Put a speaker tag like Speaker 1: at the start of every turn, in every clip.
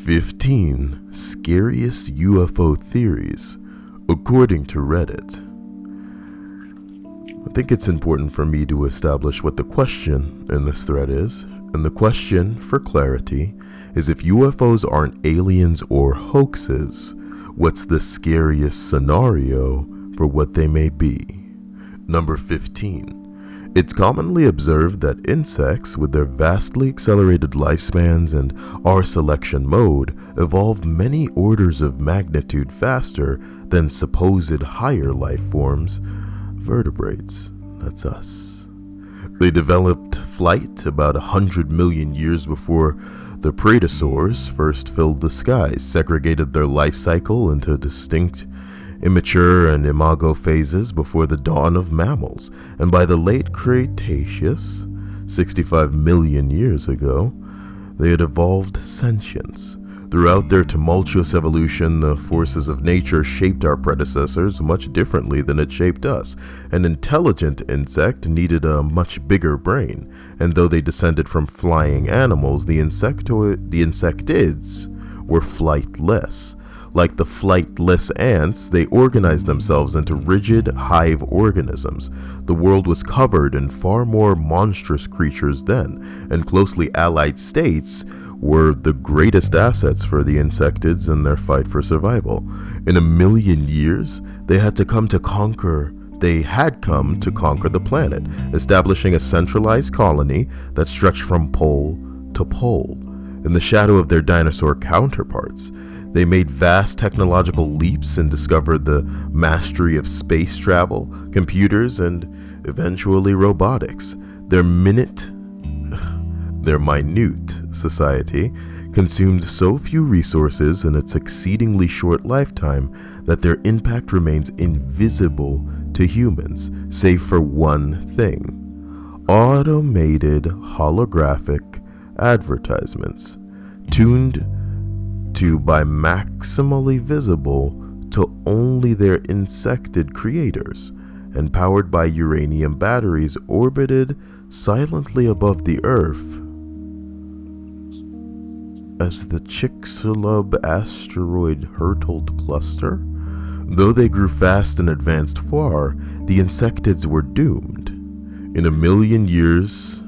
Speaker 1: 15 Scariest UFO Theories, according to Reddit. I think it's important for me to establish what the question in this thread is, and the question, for clarity, is if UFOs aren't aliens or hoaxes, what's the scariest scenario for what they may be? Number 15. It's commonly observed that insects, with their vastly accelerated lifespans and R selection mode, evolve many orders of magnitude faster than supposed higher life forms, vertebrates. That's us. They developed flight about 100 million years before the predators first filled the skies, segregated their life cycle into distinct immature and imago phases before the dawn of mammals, and by the late Cretaceous, 65 million years ago, they had evolved sentience. Throughout their tumultuous evolution, the forces of nature shaped our predecessors much differently than it shaped us. An intelligent insect needed a much bigger brain, and though they descended from flying animals, the insectids were flightless. Like the flightless ants, they organized themselves into rigid hive organisms. The world was covered in far more monstrous creatures then, and closely allied states were the greatest assets for the insectids in their fight for survival. In a million years, they had come to conquer the planet, establishing a centralized colony that stretched from pole to pole. In the shadow of their dinosaur counterparts, they made vast technological leaps and discovered the mastery of space travel, computers, and eventually robotics. Their minute society consumed so few resources in its exceedingly short lifetime that their impact remains invisible to humans, save for one thing: automated holographic advertisements, tuned to by maximally visible to only their insected creators, and powered by uranium batteries orbited silently above the Earth as the Chicxulub asteroid hurtled cluster. Though they grew fast and advanced far, the insectids were doomed. In a million years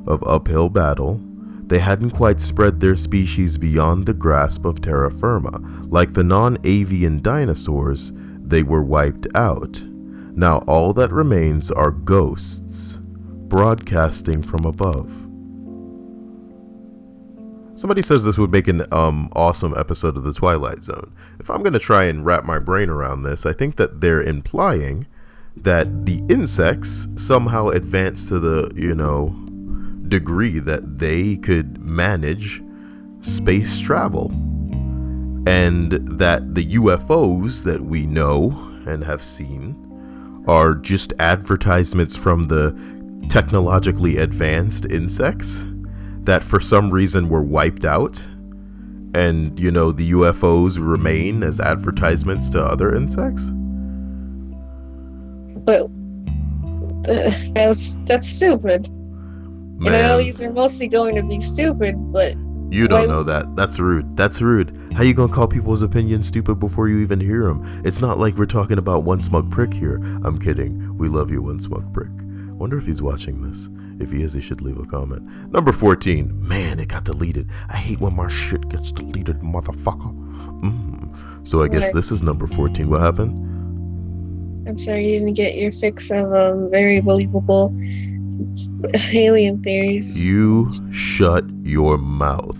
Speaker 1: of uphill battle, they hadn't quite spread their species beyond the grasp of terra firma. Like the non-avian dinosaurs, they were wiped out. Now all that remains are ghosts, broadcasting from above. Somebody says this would make an awesome episode of The Twilight Zone. If I'm going to try and wrap my brain around this, I think that they're implying that the insects somehow advanced to the, degree that they could manage space travel, and that the UFOs that we know and have seen are just advertisements from the technologically advanced insects that for some reason were wiped out, and the UFOs remain as advertisements to other insects.
Speaker 2: But that's stupid.
Speaker 1: Man,
Speaker 2: and I know these are mostly going to be stupid, but
Speaker 1: you don't know that. That's rude. That's rude. How you gonna call people's opinions stupid before you even hear them? It's not like we're talking about One Smug Prick here. I'm kidding. We love you, One Smug Prick. Wonder if he's watching this. If he is, he should leave a comment. Number 14. Man, it got deleted. I hate when my shit gets deleted, motherfucker. So I guess this is number 14. What happened?
Speaker 2: I'm sorry you didn't get your fix of very believable alien theories.
Speaker 1: You shut your mouth.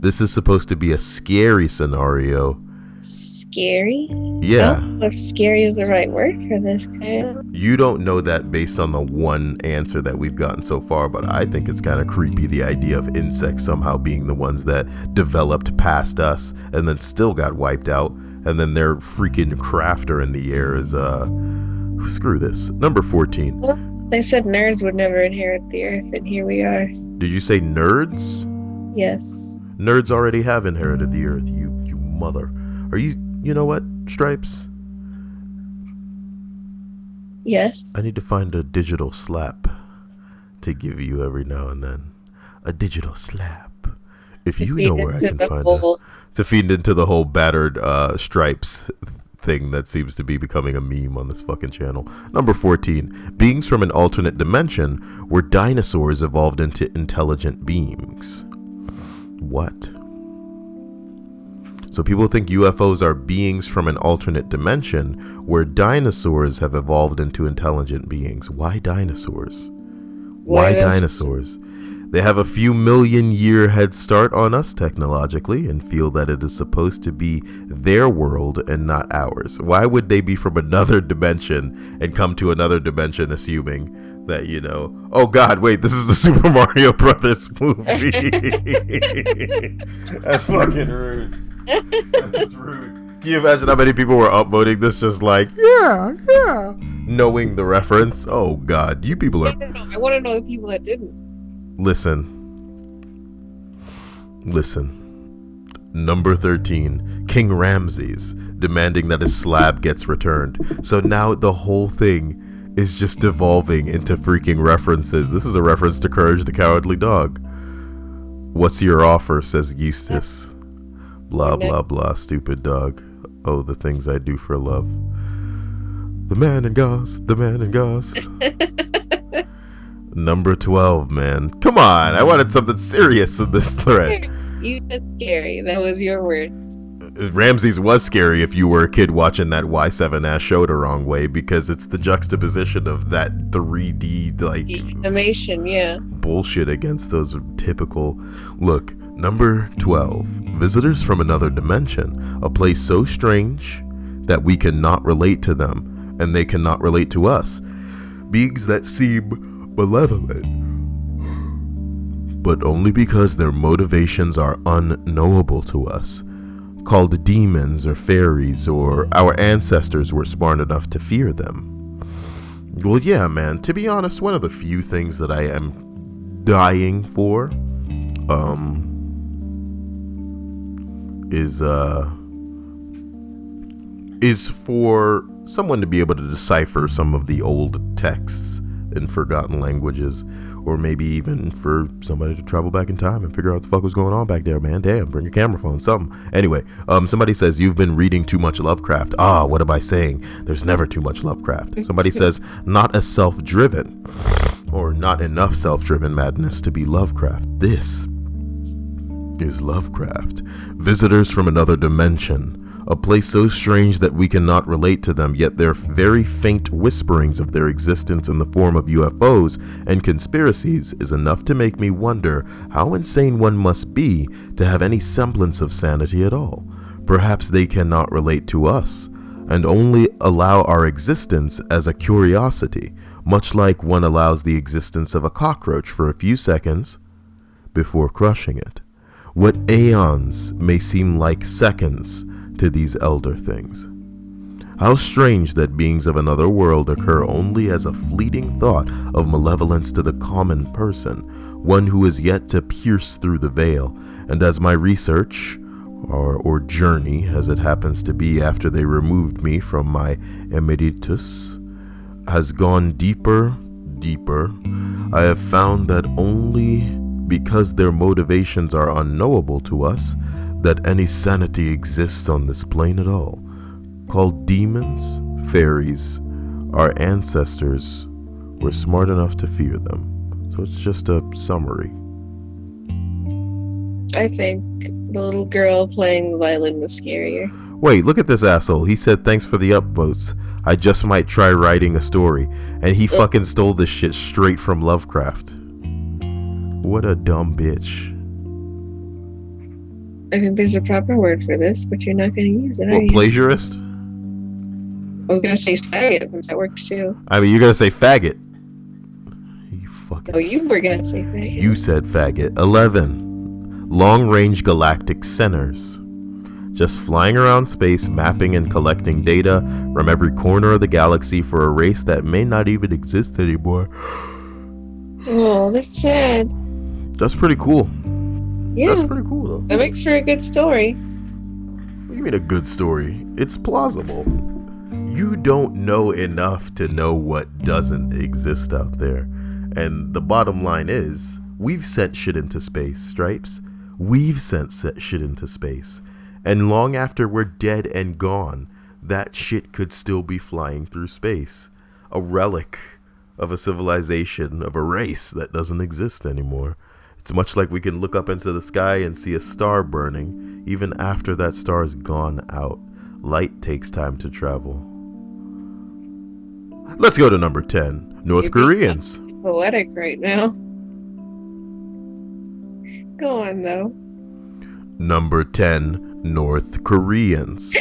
Speaker 1: This is supposed to be a scary scenario.
Speaker 2: Scary?
Speaker 1: Yeah.
Speaker 2: I don't know if scary is the right word for this kind of.
Speaker 1: You don't know that based on the one answer that we've gotten so far, but I think it's kind of creepy, the idea of insects somehow being the ones that developed past us and then still got wiped out, and then their freaking crafter in the air is screw this. Number 14.
Speaker 2: Well, they said nerds would never inherit the earth, and here we are.
Speaker 1: Did you say nerds?
Speaker 2: Yes.
Speaker 1: Nerds already have inherited the earth, you mother. Are you know what, Stripes?
Speaker 2: Yes.
Speaker 1: I need to find a digital slap to give you every now and then. A digital slap. If
Speaker 2: to
Speaker 1: you
Speaker 2: feed
Speaker 1: know where I
Speaker 2: into
Speaker 1: can
Speaker 2: the
Speaker 1: find
Speaker 2: whole.
Speaker 1: to feed into the whole battered stripes thing that seems to be becoming a meme on this fucking channel. Number 14. Beings from an alternate dimension where dinosaurs evolved into intelligent beings. What? So people think UFOs are beings from an alternate dimension where dinosaurs have evolved into intelligent beings. Why dinosaurs? Why dinosaurs? They have a few million-year head start on us technologically and feel that it is supposed to be their world and not ours. Why would they be from another dimension and come to another dimension assuming that, you know, oh god, wait, this is the Super Mario Brothers movie. That's fucking rude. That's rude. Can you imagine how many people were upvoting this just like, yeah, knowing the reference? Oh god, you people are...
Speaker 2: No, I want to know the people that didn't.
Speaker 1: Listen. Number 13, King Ramses demanding that his slab gets returned. So now the whole thing is just devolving into freaking references. This is a reference to Courage the Cowardly Dog. What's your offer, says Eustace. Blah, blah, blah, stupid dog. Oh, the things I do for love. The man in gauze. Number 12, man. Come on, I wanted something serious in this thread.
Speaker 2: You said scary. That was your words.
Speaker 1: Ramses was scary if you were a kid watching that Y7 show the wrong way, because it's the juxtaposition of that 3D, like...
Speaker 2: animation, yeah.
Speaker 1: bullshit against those typical... Look, number 12. Visitors from another dimension. A place so strange that we cannot relate to them, and they cannot relate to us. Beings that seem... malevolent, but only because their motivations are unknowable to us, called demons or fairies, or our ancestors were smart enough to fear them. Well, yeah, man, to be honest, one of the few things that I am dying for is for someone to be able to decipher some of the old texts in forgotten languages, or maybe even for somebody to travel back in time and figure out what the fuck was going on back there, man. Damn, bring your camera phone, something. Anyway, somebody says, you've been reading too much Lovecraft. What am I saying? There's never too much Lovecraft. Somebody says, not as self-driven, or not enough self-driven madness to be Lovecraft. This is Lovecraft. Visitors from another dimension. A place so strange that we cannot relate to them, yet their very faint whisperings of their existence in the form of UFOs and conspiracies is enough to make me wonder how insane one must be to have any semblance of sanity at all. Perhaps they cannot relate to us, and only allow our existence as a curiosity, much like one allows the existence of a cockroach for a few seconds before crushing it. What aeons may seem like seconds to these elder things. How strange that beings of another world occur only as a fleeting thought of malevolence to the common person, one who is yet to pierce through the veil, and as my research, or journey as it happens to be after they removed me from my emeritus, has gone deeper, I have found that only because their motivations are unknowable to us, that any sanity exists on this plane at all. Called demons, fairies, our ancestors were smart enough to fear them. So it's just a summary.
Speaker 2: I think the little girl playing the violin was scarier.
Speaker 1: Wait, look at this asshole. He said thanks for the upvotes. I just might try writing a story. And he fucking stole this shit straight from Lovecraft. What a dumb bitch.
Speaker 2: I think there's a proper word for this, but you're not going to use it, are you?
Speaker 1: Plagiarist?
Speaker 2: I was going to say faggot, but that works too.
Speaker 1: I mean, you're going to say faggot. You fucking...
Speaker 2: Oh, you were going to say faggot.
Speaker 1: You said faggot. 11. Long-range galactic centers. Just flying around space, mapping and collecting data from every corner of the galaxy for a race that may not even exist anymore.
Speaker 2: Oh, that's sad.
Speaker 1: That's pretty cool.
Speaker 2: Yeah.
Speaker 1: That's pretty cool, though.
Speaker 2: That makes for a good story.
Speaker 1: What do you mean a good story? It's plausible. You don't know enough to know what doesn't exist out there. And the bottom line is, we've sent shit into space, Stripes. We've sent shit into space. And long after we're dead and gone, that shit could still be flying through space. A relic of a civilization, of a race that doesn't exist anymore. It's much like we can look up into the sky and see a star burning, even after that star is gone out. Light takes time to travel. Let's go to number 10. North Koreans.
Speaker 2: Poetic right now. Go on, though.
Speaker 1: Number 10. North Koreans.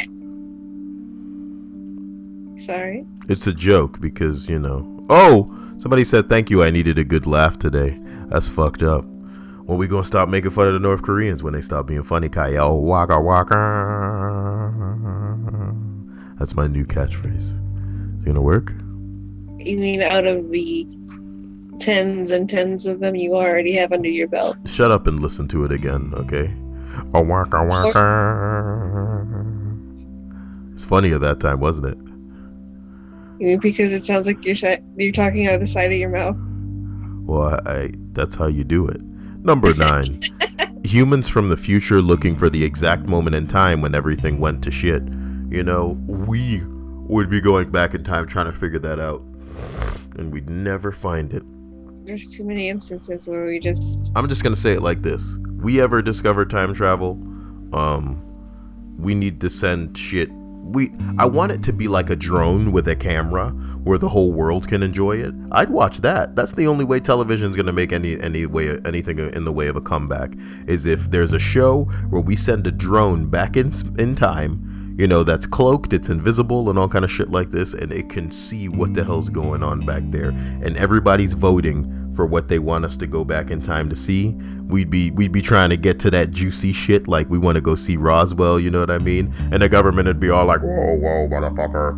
Speaker 2: Sorry.
Speaker 1: It's a joke because, Oh! Somebody said thank you, I needed a good laugh today. That's fucked up. When we gonna stop making fun of the North Koreans when they stop being funny? Kyle waka waka. That's my new catchphrase. Is it gonna work?
Speaker 2: You mean out of the tens and tens of them you already have under your belt?
Speaker 1: Shut up and listen to it again, okay? Oh, waka waka. It's funnier that time, wasn't it?
Speaker 2: You mean because it sounds like you're talking out of the side of your mouth?
Speaker 1: Well, that's how you do it. Number 9. Humans from the future looking for the exact moment in time when everything went to shit. We would be going back in time trying to figure that out. And we'd never find it.
Speaker 2: There's too many instances where I'm
Speaker 1: just going to say it like this. We ever discover time travel, we need to send shit. I want it to be like a drone with a camera where the whole world can enjoy it. I'd watch that. That's the only way television's gonna make anything in the way of a comeback, is if there's a show where we send a drone back in time, that's cloaked, it's invisible and all kind of shit like this, and it can see what the hell's going on back there, and everybody's voting for what they want us to go back in time to see. We'd be trying to get to that juicy shit, like we want to go see Roswell, you know what I mean? And the government would be all like, whoa, motherfucker,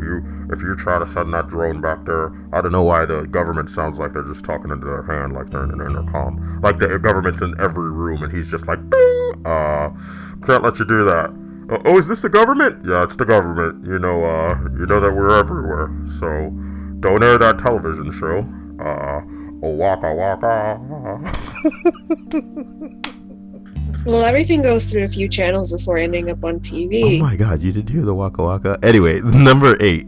Speaker 1: if you try to send that drone back there, I don't know why the government sounds like they're just talking into their hand, like they're in an intercom. Like the government's in every room and he's just like, ding, can't let you do that. Oh, is this the government? Yeah, it's the government. You know that we're everywhere. So don't air that television show. Waka waka.
Speaker 2: Well, everything goes through a few channels before ending up on TV.
Speaker 1: Oh my god, you did hear the waka waka? Anyway, number 8.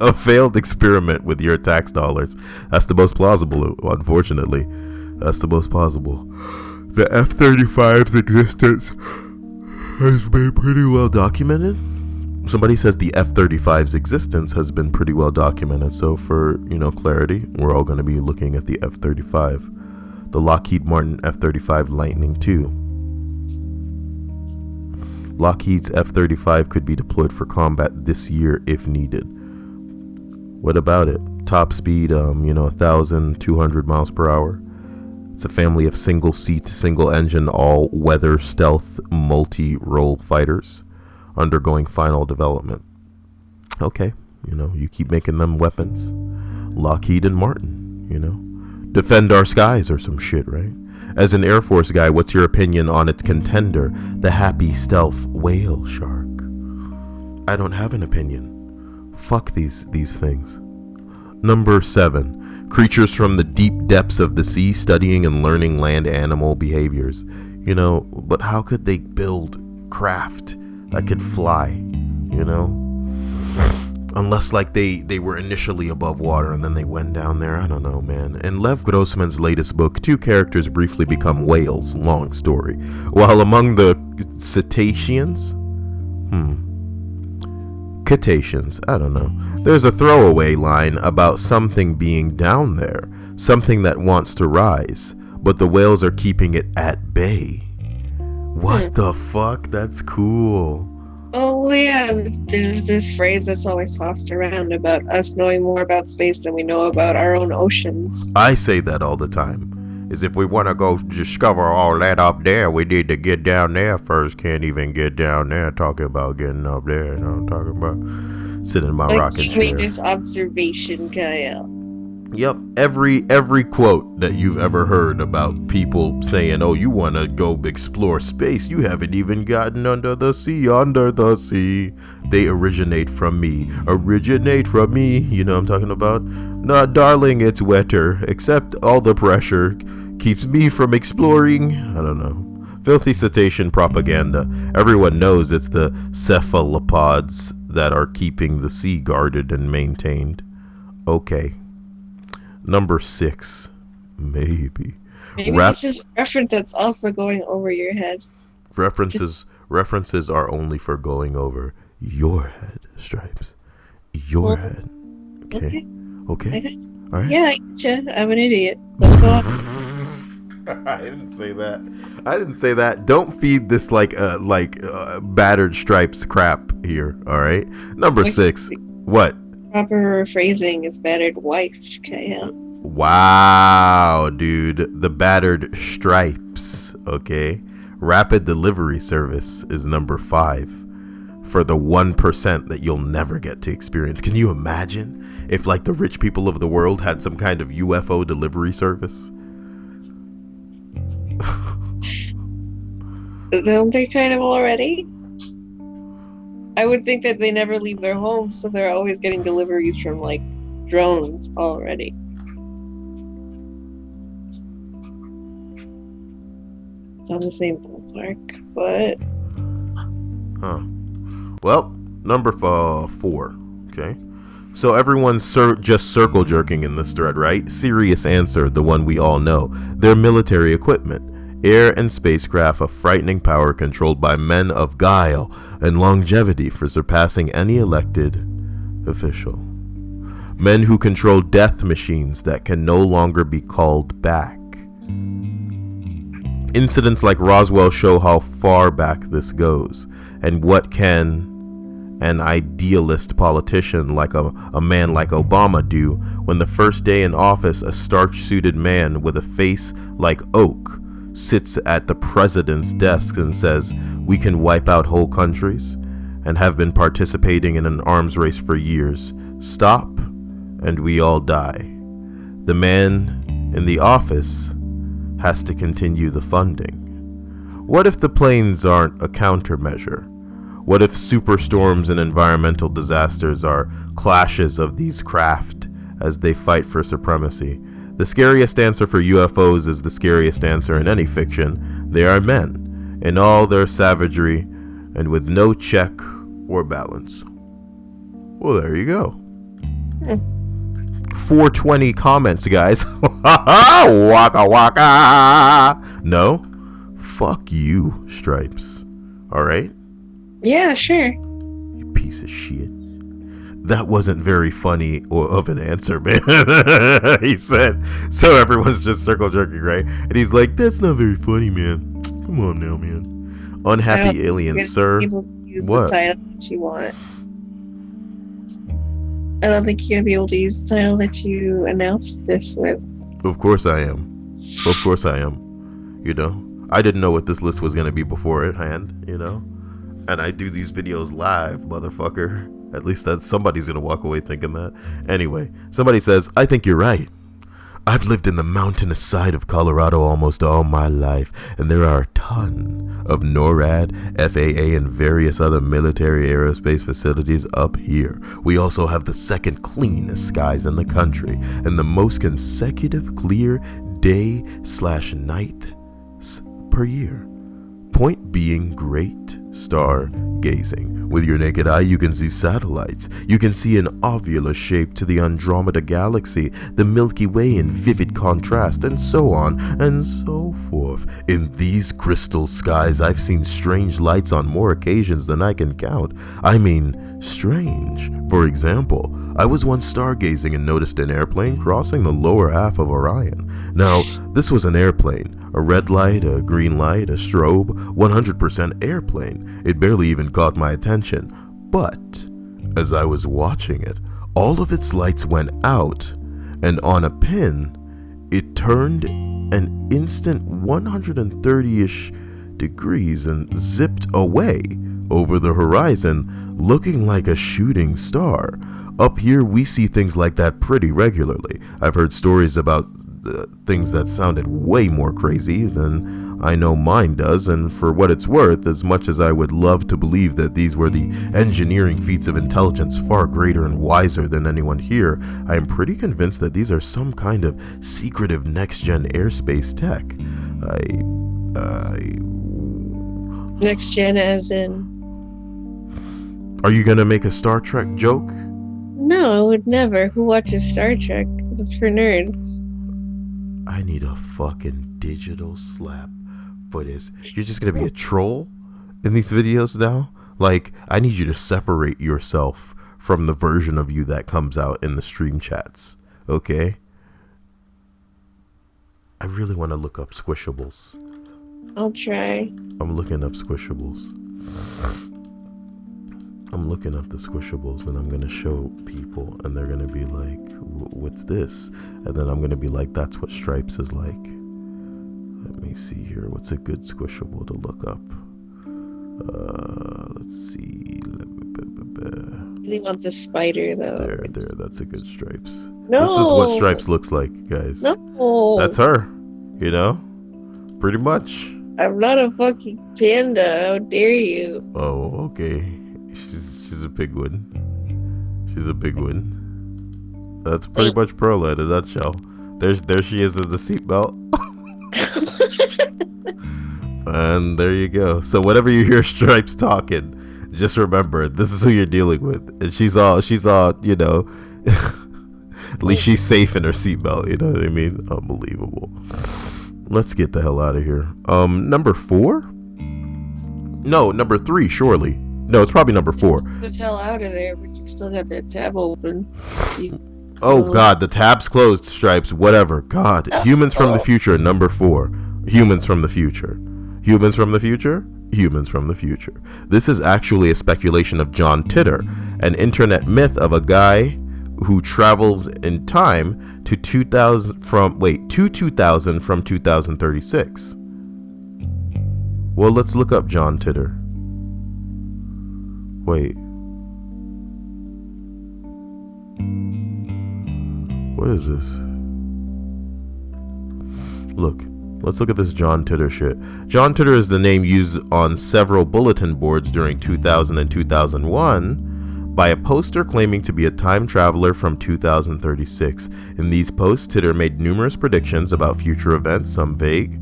Speaker 1: A failed experiment with your tax dollars. That's the most plausible, unfortunately. That's the most plausible. The F-35's existence has been pretty well documented. Somebody says the F-35's existence has been pretty well documented. So for, clarity, we're all going to be looking at the F-35. The Lockheed Martin F-35 Lightning II. Lockheed's F-35 could be deployed for combat this year if needed. What about it? Top speed, 1,200 miles per hour. It's a family of single-seat, single-engine, all-weather stealth multi-role fighters undergoing final development. Okay, you keep making them weapons. Lockheed and Martin, defend our skies or some shit, right? As an Air Force guy, what's your opinion on its contender, the Happy Stealth Whale Shark? I don't have an opinion. Fuck these things. Number 7. Creatures from the deep depths of the sea studying and learning land animal behaviors. But how could they build craft that could fly, unless like they were initially above water and then they went down there. I don't know, man. In Lev Grossman's latest book, 2 characters briefly become whales, long story, while among the cetaceans, I don't know, there's a throwaway line about something being down there, something that wants to rise, but the whales are keeping it at bay. What the fuck? That's cool.
Speaker 2: Oh yeah, there's this phrase that's always tossed around about us knowing more about space than we know about our own oceans.
Speaker 1: I say that all the time. Is if we want to go discover all that up there, we need to get down there first. Can't even get down there. Talking about getting up there. You know what I'm talking about? Sitting in my rocking chair.
Speaker 2: You made this observation, Kyle.
Speaker 1: Yep, every quote that you've ever heard about people saying, oh, you want to go explore space, you haven't even gotten under the sea, they originate from me, you know what I'm talking about? Nah, darling, it's wetter, except all the pressure keeps me from exploring, I don't know, Filthy cetacean propaganda. Everyone knows it's the cephalopods that are keeping the sea guarded and maintained. Okay. Number 6. Maybe
Speaker 2: this is a reference that's also going over your head.
Speaker 1: References are only for going over your head, Stripes. Your head. Okay. All right.
Speaker 2: Yeah, I getcha. I'm an idiot. Let's go on.
Speaker 1: I didn't say that. Don't feed this like battered Stripes crap here. All right. Number 6. What?
Speaker 2: Proper phrasing is battered wife. Okay.
Speaker 1: Wow, dude. The battered Stripes. Okay. Rapid delivery service is number 5 for the 1% that you'll never get to experience. Can you imagine if like the rich people of the world had some kind of UFO delivery service?
Speaker 2: Don't they kind of already? I would think that they never leave their homes, so they're always getting deliveries from like drones already. It's on the same ballpark, but
Speaker 1: well, number 4. Okay, so everyone's just circle jerking in this thread, right? Serious answer, the one we all know. They're military equipment. Air and spacecraft of frightening power controlled by men of guile and longevity for surpassing any elected official. Men who control death machines that can no longer be called back. Incidents like Roswell show how far back this goes, and what can an idealist politician like a man like Obama do when the first day in office a starch-suited man with a face like oak sits at the president's desk and says, "We can wipe out whole countries," and have been participating in an arms race for years. Stop, and we all die. The man in the office has to continue the funding. What if the planes aren't a countermeasure? What if superstorms and environmental disasters are clashes of these craft as they fight for supremacy? The scariest answer for UFOs is the scariest answer in any fiction. They are men, in all their savagery, and with no check or balance. Well, there you go. 420 comments, guys. Waka waka. No? Fuck you, Stripes. Alright?
Speaker 2: Yeah, sure.
Speaker 1: You piece of shit. That wasn't very funny of an answer, man. He said. So everyone's just circle jerking, right? And he's like, that's not very funny, man. Come on now, man. Unhappy alien, sir.
Speaker 2: What? The title that you want. I don't think you're gonna be able to use the title that you announced this with.
Speaker 1: Of course I am. You know, I didn't know what this list was gonna be beforehand, you know? And I do these videos live, motherfucker. At least that somebody's gonna walk away thinking that. Anyway, somebody says, I think you're right. I've lived in the mountainous side of Colorado almost all my life, and there are a ton of NORAD, FAA, and various other military aerospace facilities up here. We also have the second cleanest skies in the country, and the most consecutive clear day/night per year. Point being, great star gazing. With your naked eye, you can see satellites. You can see an ovular shape to the Andromeda Galaxy, the Milky Way in vivid contrast, and so on and so forth. In these crystal skies, I've seen strange lights on more occasions than I can count. I mean, strange. For example, I was once stargazing and noticed an airplane crossing the lower half of Orion. Now, this was an airplane. A red light, a green light, a strobe, 100% airplane. It barely even caught my attention. But, as I was watching it, all of its lights went out, and on a pin, it turned an instant 130-ish degrees and zipped away over the horizon, looking like a shooting star. Up here, we see things like that pretty regularly. I've heard stories about things that sounded way more crazy than I know mine does, and for what it's worth, as much as I would love to believe that these were the engineering feats of intelligence far greater and wiser than anyone here, I am pretty convinced that these are some kind of secretive next-gen airspace tech.
Speaker 2: Next gen as in...
Speaker 1: Are you gonna make a Star Trek joke?
Speaker 2: No, I would never. Who watches Star Trek? It's for nerds.
Speaker 1: I need a fucking digital slap for this. You're just gonna be a troll in these videos now? Like, I need you to separate yourself from the version of you that comes out in the stream chats. Okay? I really want to look up squishables.
Speaker 2: I'll try.
Speaker 1: I'm looking up squishables. I'm looking up the squishables and I'm going to show people and they're going to be like, what's this? And then I'm going to be like, that's what Stripes is like. Let me see here. What's a good squishable to look up? Let's see.
Speaker 2: I really want the spider though.
Speaker 1: There. That's a good Stripes.
Speaker 2: No.
Speaker 1: This is what Stripes looks like, guys.
Speaker 2: No.
Speaker 1: That's her. You know? Pretty much.
Speaker 2: I'm not a fucking panda. How dare you?
Speaker 1: Oh, okay. She's a big one. She's a big one. That's pretty much Perla in a nutshell. There she is in the seatbelt. And there you go. So whenever you hear Stripes talking, just remember this is who you're dealing with. And she's all, you know, at least she's safe in her seatbelt, you know what I mean? Unbelievable. Let's get the hell out of here. Number 4? No, number 3, surely. No, it's probably number 4.
Speaker 2: Get the hell out of there, but you still got that tab open.
Speaker 1: Oh God, the tab's closed, Stripes, whatever. God. Humans from the future, number 4. Humans from the future. Humans from the future? Humans from the future. This is actually a speculation of John Titor, an internet myth of a guy who travels in time to 2000 from 2036. Well, let's look up John Titor. Wait. What is this? Look. Let's look at this John Titor shit. John Titor is the name used on several bulletin boards during 2000 and 2001 by a poster claiming to be a time traveler from 2036. In these posts, Titor made numerous predictions about future events, some vague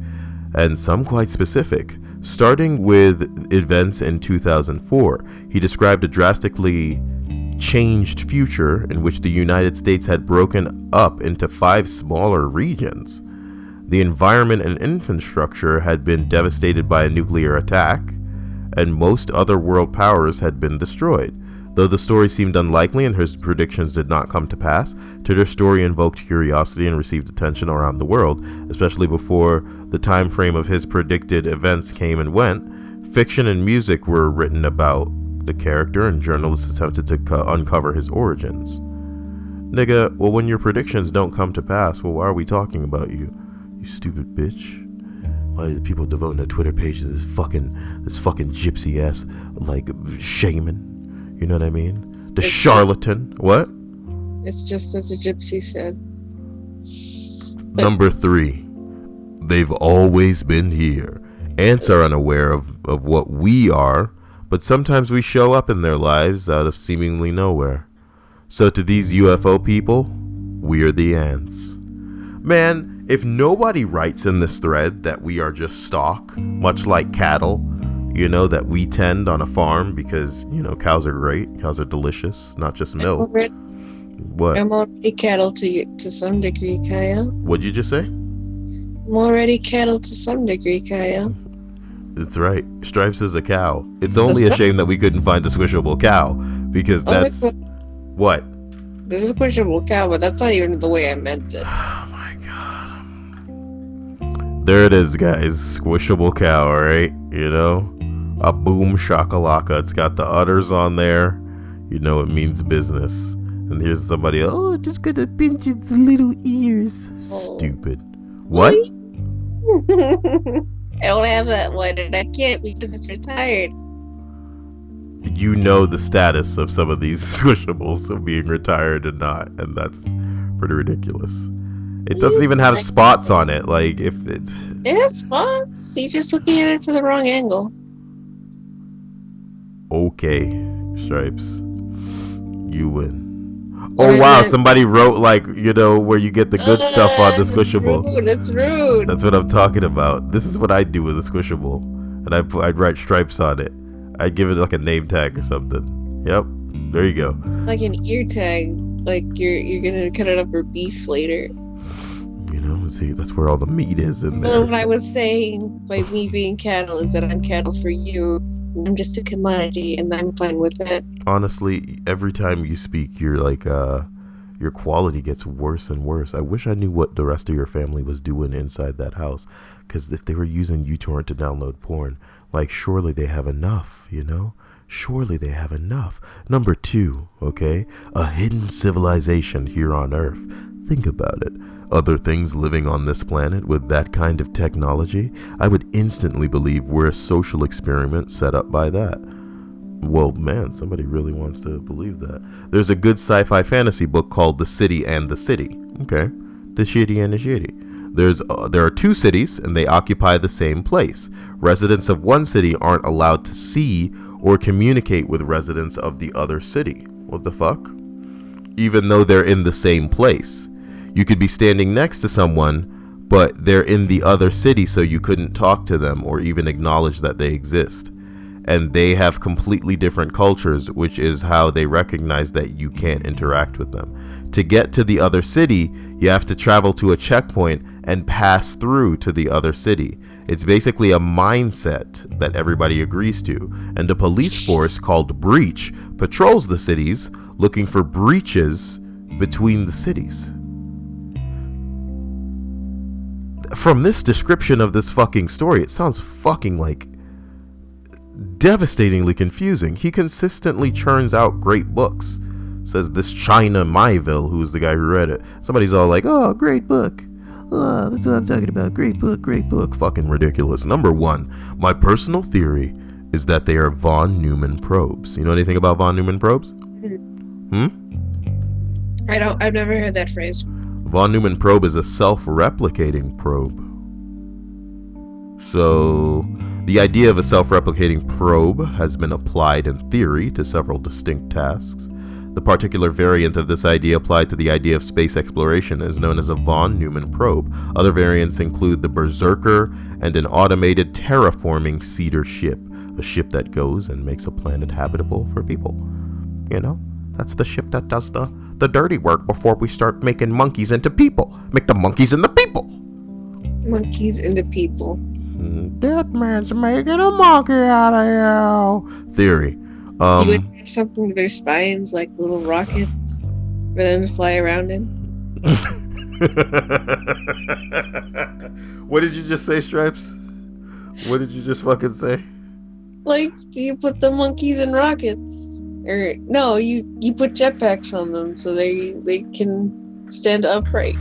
Speaker 1: and some quite specific. Starting with events in 2004, he described a drastically changed future in which the United States had broken up into 5 smaller regions. The environment and infrastructure had been devastated by a nuclear attack, and most other world powers had been destroyed. Though the story seemed unlikely and his predictions did not come to pass, Titor's story invoked curiosity and received attention around the world, especially before the time frame of his predicted events came and went. Fiction and music were written about the character, and journalists attempted to uncover his origins. Nigga, well, when your predictions don't come to pass, well, why are we talking about you? You stupid bitch. Why are the people devoting their Twitter page to this fucking gypsy ass like shaman? You know what I mean? The charlatan. What?
Speaker 2: It's just as a gypsy said.
Speaker 1: Number 3. They've always been here. Ants are unaware of what we are, but sometimes we show up in their lives out of seemingly nowhere. So to these UFO people, we're the ants. Man, if nobody writes in this thread that we are just stock, much like cattle, you know, that we tend on a farm because, you know, cows are great, cows are delicious, not just milk. What?
Speaker 2: I'm already cattle to some degree, Kyle.
Speaker 1: What'd you just say?
Speaker 2: I'm already cattle to some degree, Kyle.
Speaker 1: That's right. Stripes is a cow. It's only a shame that we couldn't find a squishable cow because that's... What?
Speaker 2: This is a squishable cow, but that's not even the way I meant it.
Speaker 1: Oh my god. There it is, guys. Squishable cow, alright? You know? A boom shakalaka. It's got the udders on there. You know it means business. And here's somebody, oh, just gonna pinch its little ears. Oh. Stupid. What?
Speaker 2: I don't have that one, and I can't because it's retired.
Speaker 1: You know the status of some of these squishables of being retired and not, and that's pretty ridiculous. It doesn't even have spots on it. Like, if it's...
Speaker 2: It has spots. You're just looking at it from the wrong angle.
Speaker 1: Okay, Stripes. You win. Oh, wow, somebody wrote, like, you know, where you get the good stuff on the squishable.
Speaker 2: That's rude.
Speaker 1: That's what I'm talking about. This is what I do with a squishable. And and I'd write stripes on it. I'd give it like a name tag or something. Yep, there you go.
Speaker 2: Like an ear tag, like you're gonna cut it up for beef later.
Speaker 1: You know, see, that's where all the meat is in there.
Speaker 2: Well, what I was saying by me being cattle is that I'm cattle for you. I'm just a commodity, and I'm fine with it.
Speaker 1: Honestly, every time you speak, you're like, your quality gets worse and worse. I wish I knew what the rest of your family was doing inside that house, because if they were using uTorrent to download porn, like, surely they have enough, you know? Surely they have enough. Number 2, okay? A hidden civilization here on Earth. Think about it. Other things living on this planet with that kind of technology, I would instantly believe we're a social experiment set up by that. Well, man, somebody really wants to believe that. There's a good sci-fi fantasy book called The City and the City. Okay, The Shitty and the Shitty. There are 2 cities, and they occupy the same place. Residents of one city aren't allowed to see or communicate with residents of the other city. What the fuck? Even though they're in the same place. You could be standing next to someone, but they're in the other city, so you couldn't talk to them or even acknowledge that they exist. And they have completely different cultures, which is how they recognize that you can't interact with them. To get to the other city, you have to travel to a checkpoint and pass through to the other city. It's basically a mindset that everybody agrees to. And a police force called Breach patrols the cities, looking for breaches between the cities. From this description of this fucking story, it sounds fucking like devastatingly confusing. He consistently churns out great books. Says this China Myville, who's the guy who read it. Somebody's all like, oh, great book. Oh, that's what I'm talking about. Great book, great book. Fucking ridiculous. Number 1, my personal theory is that they are von Neumann probes. You know anything about von Neumann probes?
Speaker 2: I've never heard that phrase.
Speaker 1: Von Neumann probe is a self-replicating probe. So, the idea of a self-replicating probe has been applied in theory to several distinct tasks. The particular variant of this idea applied to the idea of space exploration is known as a von Neumann probe. Other variants include the Berserker and an automated terraforming cedar ship, a ship that goes and makes a planet habitable for people. You know, that's the ship that does the dirty work before we start making monkeys into people. Make the monkeys into people.
Speaker 2: Monkeys into people.
Speaker 1: That man's making a monkey out of you. Theory.
Speaker 2: Do you attach something to their spines, like little rockets, for them to fly around in?
Speaker 1: What did you just say, Stripes? What did you just fucking say?
Speaker 2: Like, do you put the monkeys in rockets? Or no, you put jetpacks on them so they can stand upright.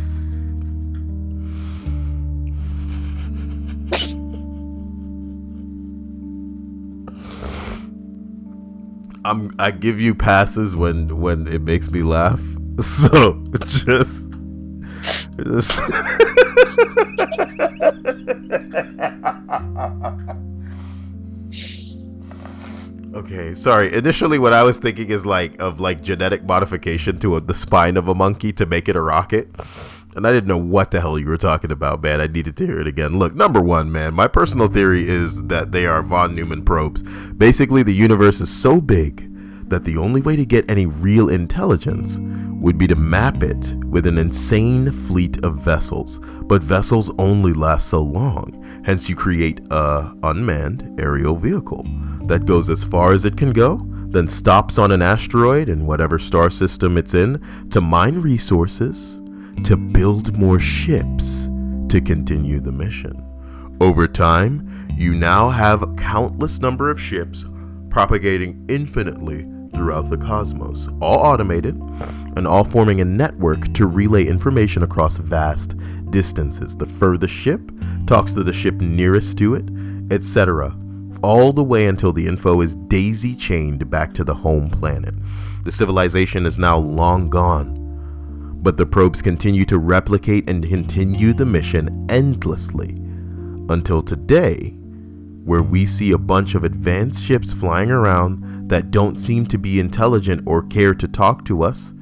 Speaker 1: I give you passes when it makes me laugh. So just Okay, sorry. Initially, what I was thinking is of genetic modification to the spine of a monkey to make it a rocket. And I didn't know what the hell you were talking about, man. I needed to hear it again. Look, number 1, man, my personal theory is that they are von Neumann probes. Basically, the universe is so big that the only way to get any real intelligence would be to map it with an insane fleet of vessels. But vessels only last so long. Hence, you create a unmanned aerial vehicle that goes as far as it can go, then stops on an asteroid in whatever star system it's in to mine resources, to build more ships to continue the mission. Over time, you now have a countless number of ships propagating infinitely throughout the cosmos, all automated and all forming a network to relay information across vast distances. The furthest ship talks to the ship nearest to it, etc., all the way until the info is daisy-chained back to the home planet. The civilization is now long gone, but the probes continue to replicate and continue the mission endlessly until today, where we see a bunch of advanced ships flying around that don't seem to be intelligent or care to talk to us.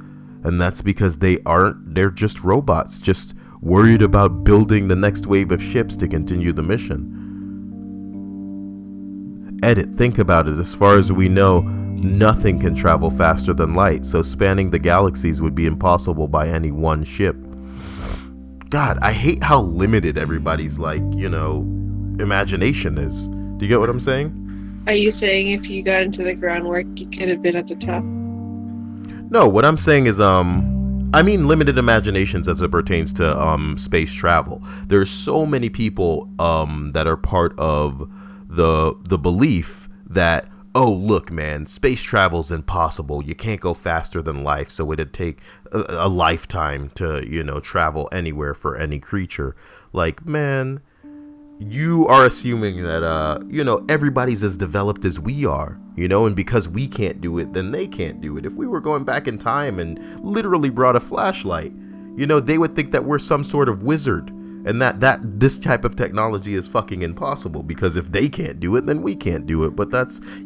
Speaker 1: And that's because they're just robots, just worried about building the next wave of ships to continue the mission. Edit, think about it. As far as we know, nothing can travel faster than light, so spanning the galaxies would be impossible by any one ship. God, I hate how limited everybody's, like, you know, imagination is. Do you get what I'm saying?
Speaker 2: Are you saying if you got into the groundwork, you could have been at the top?
Speaker 1: No, what I'm saying is, I mean limited imaginations as it pertains to space travel. There's so many people that are part of the belief that, oh, look, man, space travel's impossible. You can't go faster than light, so it'd take a lifetime to, you know, travel anywhere for any creature. Like, man, you are assuming that, you know, everybody's as developed as we are, you know, and because we can't do it, then they can't do it. If we were going back in time and literally brought a flashlight, you know, they would think that we're some sort of wizard, and that this type of technology is fucking impossible, because if they can't do it, then we can't do it. But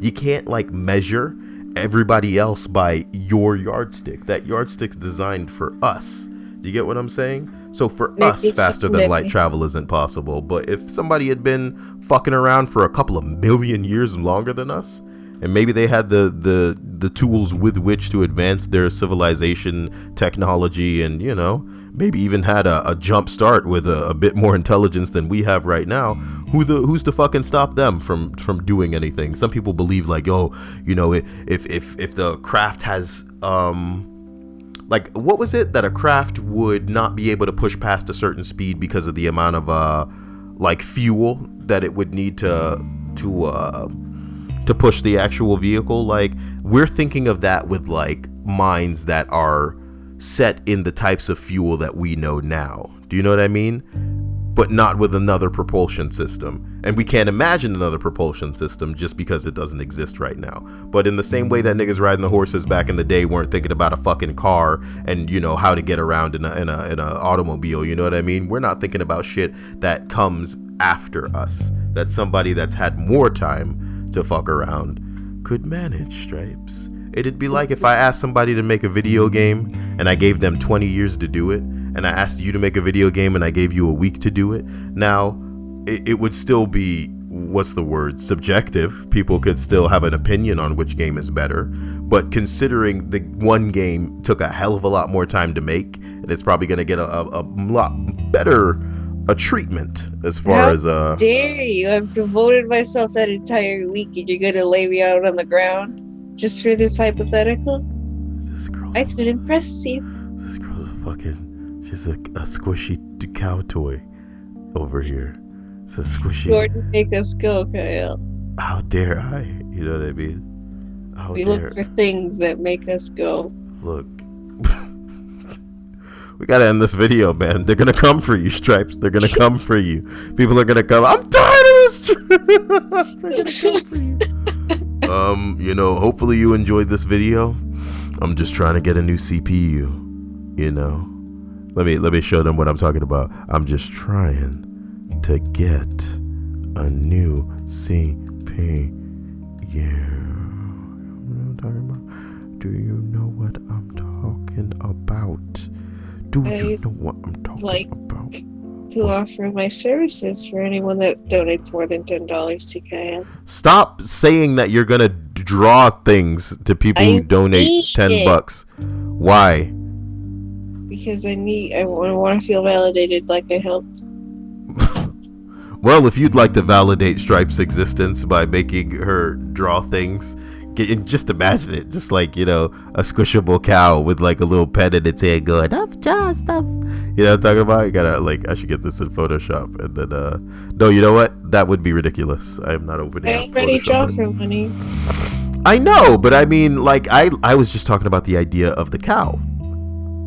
Speaker 1: you can't, like, measure everybody else by your yardstick. That yardstick's designed for us. Do you get what I'm saying? So for us, faster than light travel isn't possible. But if somebody had been fucking around for a couple of million years longer than us, and maybe they had the tools with which to advance their civilization, technology, and, you know, maybe even had a jump start with a bit more intelligence than we have right now, who's to fucking stop them from doing anything? Some people believe, like, oh, you know, if the craft has like, what was it, that a craft would not be able to push past a certain speed because of the amount of like fuel that it would need to push the actual vehicle? Like, we're thinking of that with, like, minds that are set in the types of fuel that we know now. Do you know what I mean? But not with another propulsion system. And we can't imagine another propulsion system just because it doesn't exist right now. But in the same way that niggas riding the horses back in the day weren't thinking about a fucking car and, you know, how to get around in a automobile, you know what I mean? We're not thinking about shit that comes after us, that somebody that's had more time to fuck around could manage, Stripes. It'd be like if I asked somebody to make a video game and I gave them 20 years to do it, and I asked you to make a video game and I gave you a week to do it. Now, it would still be, what's the word, subjective. People could still have an opinion on which game is better. But considering the one game took a hell of a lot more time to make, and it's probably going to get a lot better treatment as far as...
Speaker 2: How dare you? I've devoted myself that entire week and you're going to lay me out on the ground just for this hypothetical? I could impress you.
Speaker 1: This girl's a fucking... She's a squishy cow toy over here. It's a squishy...
Speaker 2: Gordon, make us go, Kyle.
Speaker 1: How dare I? You know what I mean?
Speaker 2: We look for things that make us go.
Speaker 1: Look. We gotta end this video, man. They're gonna come for you, Stripes. They're gonna come for you. People are gonna come. I'm tired of this. They're gonna come for you. You know, hopefully you enjoyed this video. I'm just trying to get a new CPU, you know. Let me show them what I'm talking about. I'm just trying to get a new CPU. Do you know what I'm talking about? Do you know what I'm talking about?
Speaker 2: To offer my services for anyone that donates more than $10 to KM.
Speaker 1: Stop saying that you're gonna draw things to people who donate $10. Why?
Speaker 2: Because I want to feel validated, like I helped.
Speaker 1: Well, if you'd like to validate Stripe's existence by making her draw things, just imagine it, just like, you know, a squishable cow with like a little pen in its hand going, "I'm just stuff." You know what I'm talking about? You gotta, like, I should get this in Photoshop, and then no, you know what? That would be ridiculous. I am not opening.
Speaker 2: I already draw for money.
Speaker 1: I know, but I mean, like, I was just talking about the idea of the cow,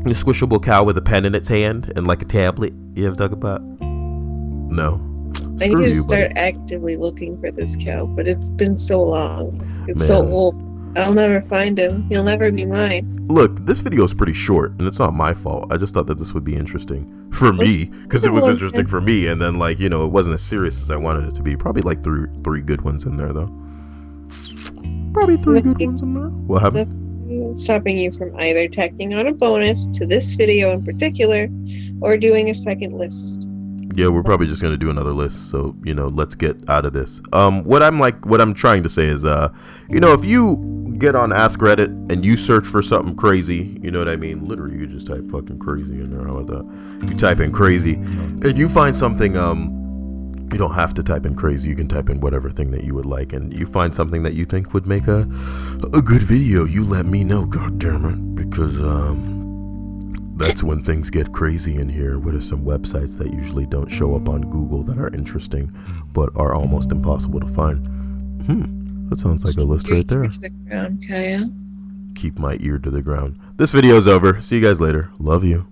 Speaker 1: the squishable cow with a pen in its hand and like a tablet. You know what I'm talking about? No.
Speaker 2: I need to start actively looking for this cow, but it's been so long. It's so old. I'll never find him. He'll never be mine.
Speaker 1: Look, this video is pretty short, and it's not my fault. I just thought that this would be interesting for me, because it was interesting for me, and then, like, you know, it wasn't as serious as I wanted it to be. Probably like three good ones in there, though. Probably three good ones in there. What happened?
Speaker 2: Stopping you from either tacking on a bonus to this video in particular, or doing a second list.
Speaker 1: Yeah, we're probably just gonna do another list. So let's get out of this. What I'm trying to say is, if you get on Ask Reddit and you search for something crazy, you know what I mean? Literally, you just type fucking crazy in there. How about that? You type in crazy, and you find something. You don't have to type in crazy. You can type in whatever thing that you would like, and you find something that you think would make a good video. You let me know, god damn it, because that's when things get crazy in here. What are some websites that usually don't show up on Google that are interesting, but are almost impossible to find? That sounds like a list right there.
Speaker 2: Keep
Speaker 1: Keep my ear to the ground. This video's over. See you guys later. Love you.